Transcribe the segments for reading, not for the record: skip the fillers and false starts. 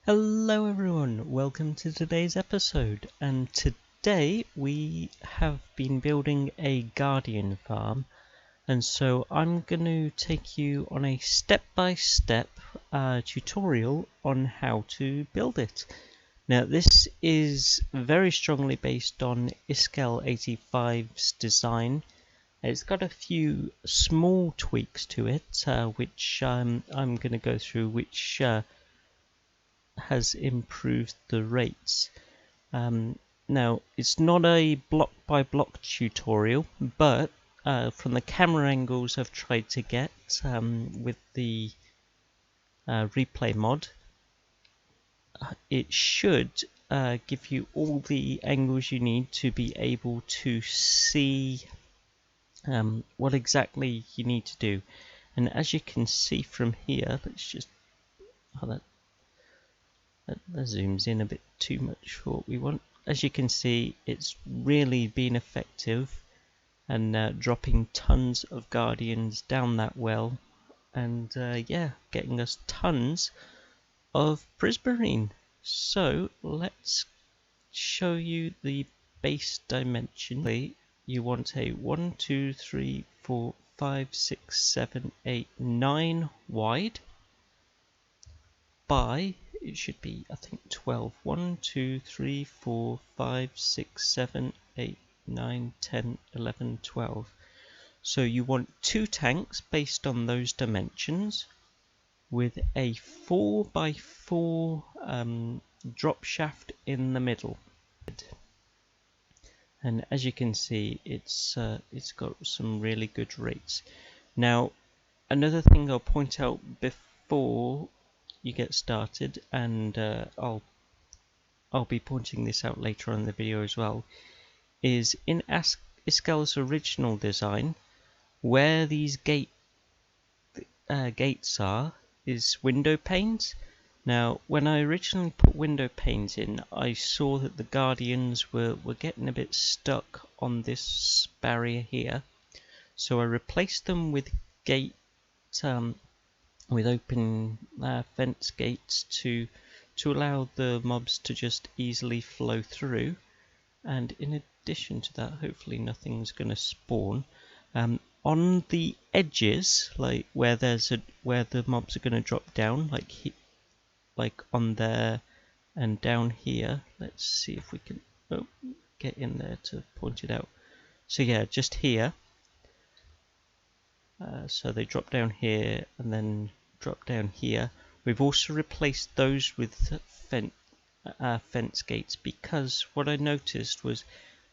Hello everyone, welcome to today's episode, and today we have been building a guardian farm, and so I'm going to take you on a step-by-step tutorial on how to build it. Now this is very strongly based on Iskal85's design. It's got a few small tweaks to it, which I'm going to go through, which has improved the rates. Now, it's not a block-by-block tutorial, but from the camera angles I've tried to get with the replay mod, it should give you all the angles you need to be able to see what exactly you need to do. And as you can see from here, let's just... that zooms in a bit too much for what we want. As you can see, it's really been effective and dropping tons of guardians down that well, and yeah, getting us tons of prismarine. So let's show you the base dimension. You want a 1, 2, 3, 4, 5, 6, 7, 8, 9 wide by, it should be, I think, 12. 1, 2, 3, 4, 5, 6, 7, 8, 9, 10, 11, 12. So you want 2 tanks based on those dimensions with a 4 by 4 drop shaft in the middle. And as you can see, it's got some really good rates. Now, another thing I'll point out before you get started, and I'll be pointing this out later on in the video as well, is in Iskal's original design, where these gates are is window panes. Now, when I originally put window panes in, I saw that the guardians were getting a bit stuck on this barrier here, so I replaced them with open fence gates to allow the mobs to just easily flow through. And in addition to that, hopefully nothing's going to spawn on the edges, like where the mobs are going to drop down, like on there and down here. Let's see if we can get in there to point it out. So yeah, just here. So they drop down here and then drop down here. We've also replaced those with fence gates, because what I noticed was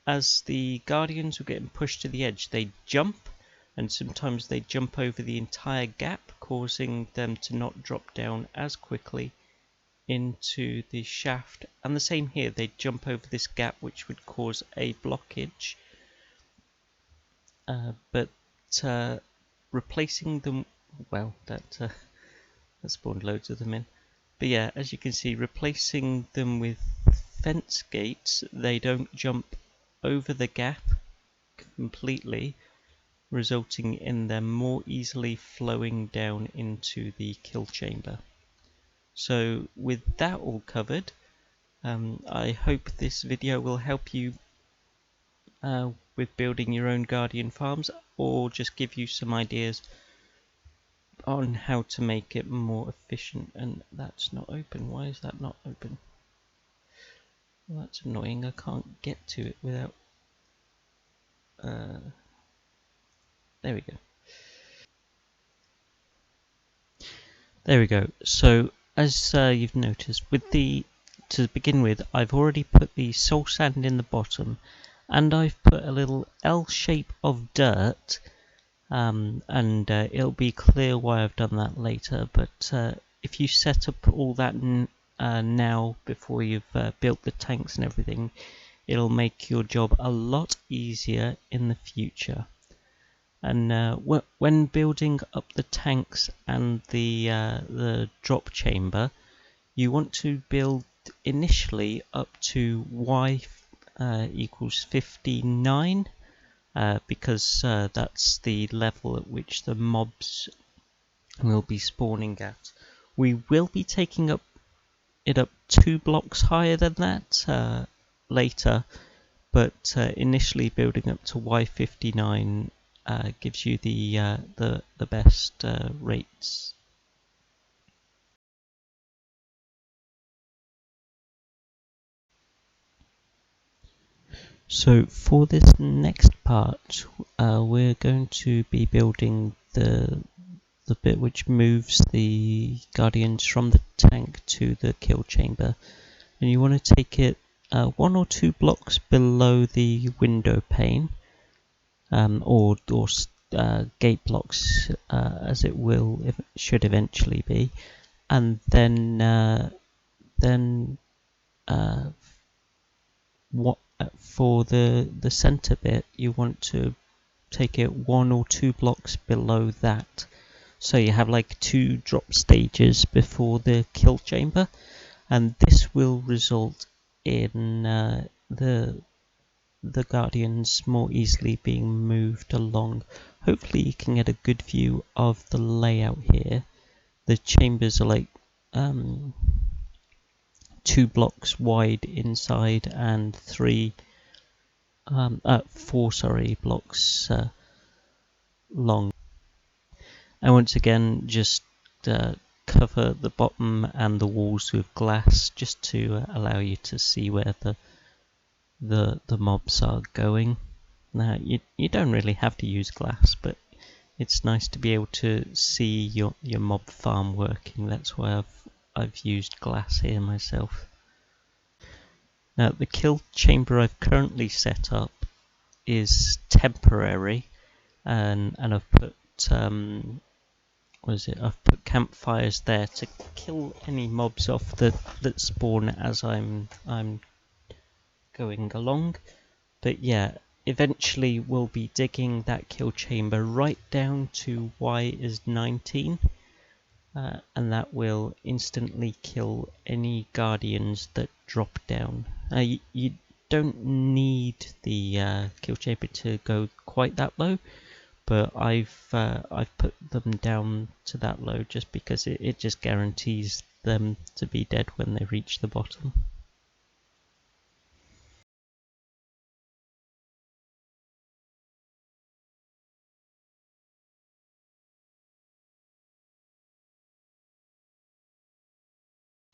as the guardians were getting pushed to the edge, they jump, and sometimes they jump over the entire gap, causing them to not drop down as quickly into the shaft. And the same here, they jump over this gap, which would cause a blockage. But replacing them, well, that spawned loads of them in. But yeah, as you can see, replacing them with fence gates, they don't jump over the gap completely, resulting in them more easily flowing down into the kill chamber. So with that all covered, I hope this video will help you with building your own guardian farms, or just give you some ideas on how to make it more efficient. And that's not open. Why is that not open? Well, that's annoying. I can't get to it without there we go. There we go. So as you've noticed, to begin with, I've already put the soul sand in the bottom, and I've put a little L shape of dirt, and it'll be clear why I've done that later. But if you set up all that now before you've built the tanks and everything, it'll make your job a lot easier in the future. And when building up the tanks and the drop chamber, you want to build initially up to y equals 59, because that's the level at which the mobs will be spawning at. We will be taking up it up 2 blocks higher than that later, but initially building up to Y59 gives you the best rates. So for this next part, we're going to be building the bit which moves the guardians from the tank to the kill chamber, and you want to take it 1 or 2 blocks below the window pane, or gate blocks, as it should eventually be, and then what for the center bit, you want to take it 1 or 2 blocks below that. So you have like 2 drop stages before the kill chamber, and this will result in the guardians more easily being moved along. Hopefully you can get a good view of the layout here. The chambers are like 2 blocks wide inside and 4 blocks long. And once again, just cover the bottom and the walls with glass, just to allow you to see where the mobs are going. Now, you don't really have to use glass, but it's nice to be able to see your mob farm working. That's why I've used glass here myself. Now, the kill chamber I've currently set up is temporary, and I've put I've put campfires there to kill any mobs off that spawn as I'm going along. But yeah, eventually we'll be digging that kill chamber right down to Y is 19, and that will instantly kill any guardians that drop down. You don't need the kill chamber to go quite that low, but I've put them down to that low just because it just guarantees them to be dead when they reach the bottom.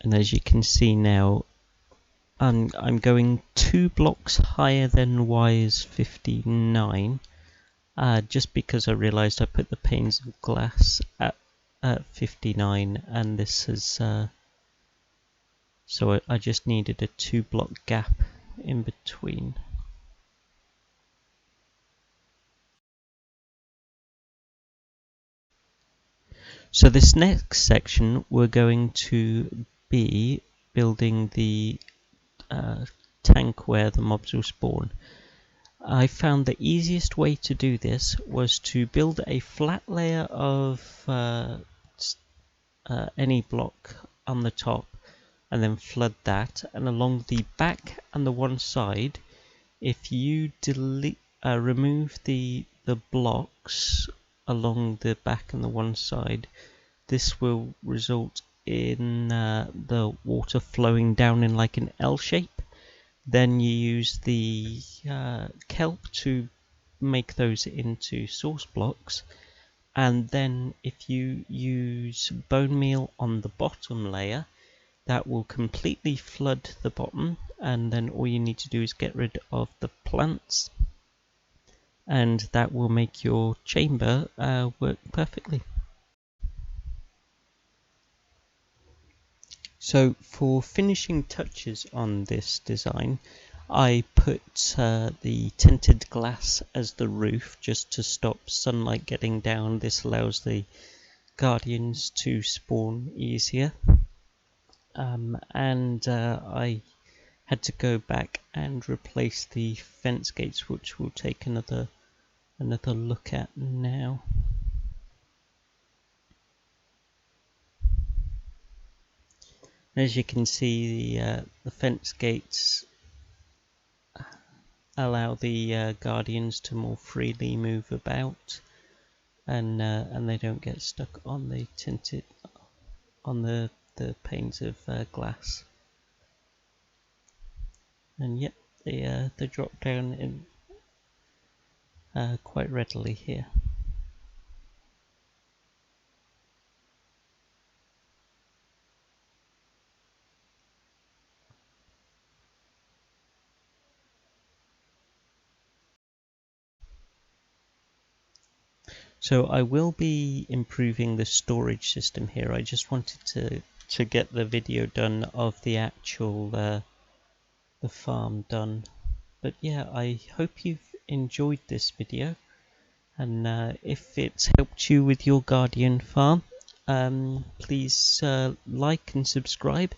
And as you can see now, I'm going 2 blocks higher than Y's 59, just because I realised I put the panes of glass at 59, and this is so I just needed a 2 block gap in between. So this next section, we're going to be building the tank where the mobs will spawn. I found the easiest way to do this was to build a flat layer of any block on the top, and then flood that, and along the back and the one side, if you remove the blocks along the back and the one side, this will result in the water flowing down in like an L shape. Then you use the kelp to make those into source blocks, and then if you use bone meal on the bottom layer, that will completely flood the bottom, and then all you need to do is get rid of the plants, and that will make your chamber work perfectly. So for finishing touches on this design, I put the tinted glass as the roof just to stop sunlight getting down. This allows the guardians to spawn easier. And I had to go back and replace the fence gates, which we'll take another look at now. As you can see, the fence gates allow the guardians to more freely move about, and they don't get stuck on the the panes of glass. And yep, they drop down in quite readily here. So I will be improving the storage system here. I just wanted to get the video done of the actual the farm done. But yeah, I hope you've enjoyed this video, and if it's helped you with your Guardian farm, please like and subscribe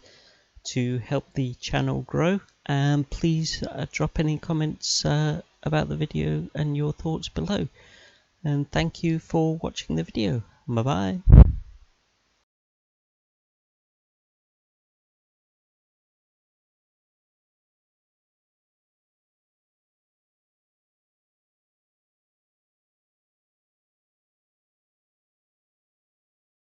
to help the channel grow, and please drop any comments about the video and your thoughts below. And thank you for watching the video. Bye bye.